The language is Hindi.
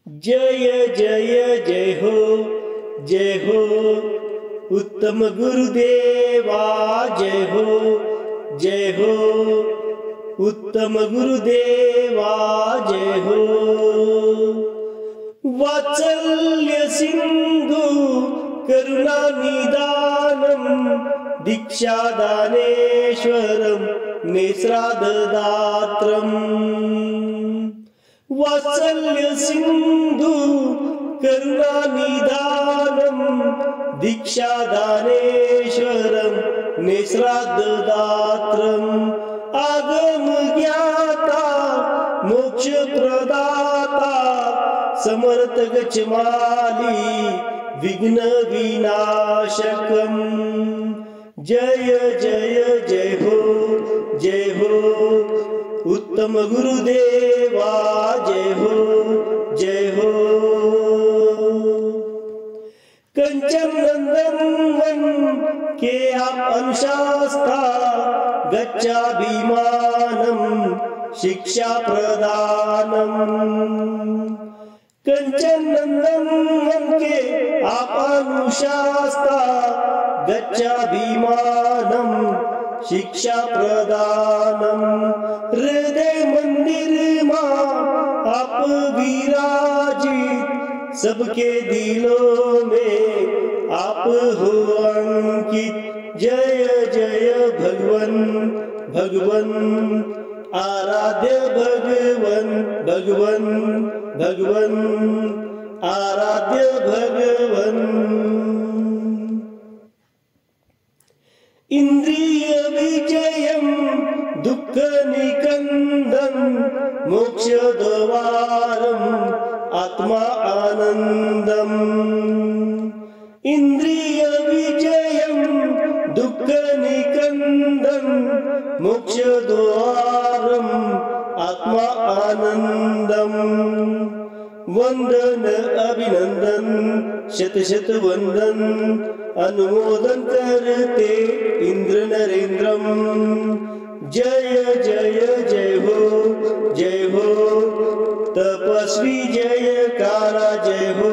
जय जय जय हो उत्तम गुरुदेवा, जय हो उत्तम गुरुदेवा, जय हो। वात्सल्य सिंधु करुणा निदानम दीक्षादानेश्वरम नेत्राददात्रम। वात्सल्य सिंधु करुणा निदानम दीक्षादानेश्वरम नेत्राददात्रम। आगम ज्ञाता मोक्ष प्रदाता समर्थ गच्छमाली विघ्न विनाशकम। जय जय जय हो उत्तम गुरुदेवा, जय हो। कंचन नंदन के आप अनुशास्ता गच्छाभिमानम शिक्षा प्रदानम। कंचन नंदन के आप अनुशास्ता गच्छाभिमानम शिक्षा प्रदानम। हृदय मंदिर मां आप विराजित, सबके दिलों में आप हो अंकित। जय जय भगवन भगवन आराध्य भगवन भगवन भगवन आराध्य भगवन। इंद्रिय विजयम दुख निकंदन मोक्ष द्वारम आत्मा आनंदम। इंद्रिय विजयम दुख निकंदन मोक्ष द्वारम आत्मा आनंदम। वंदन अभिनंदन शत शत वंदन अनुमोदन करते इंद्र नरेंद्रम। जय जय जय हो तपस्वी जयकारा, जय हो।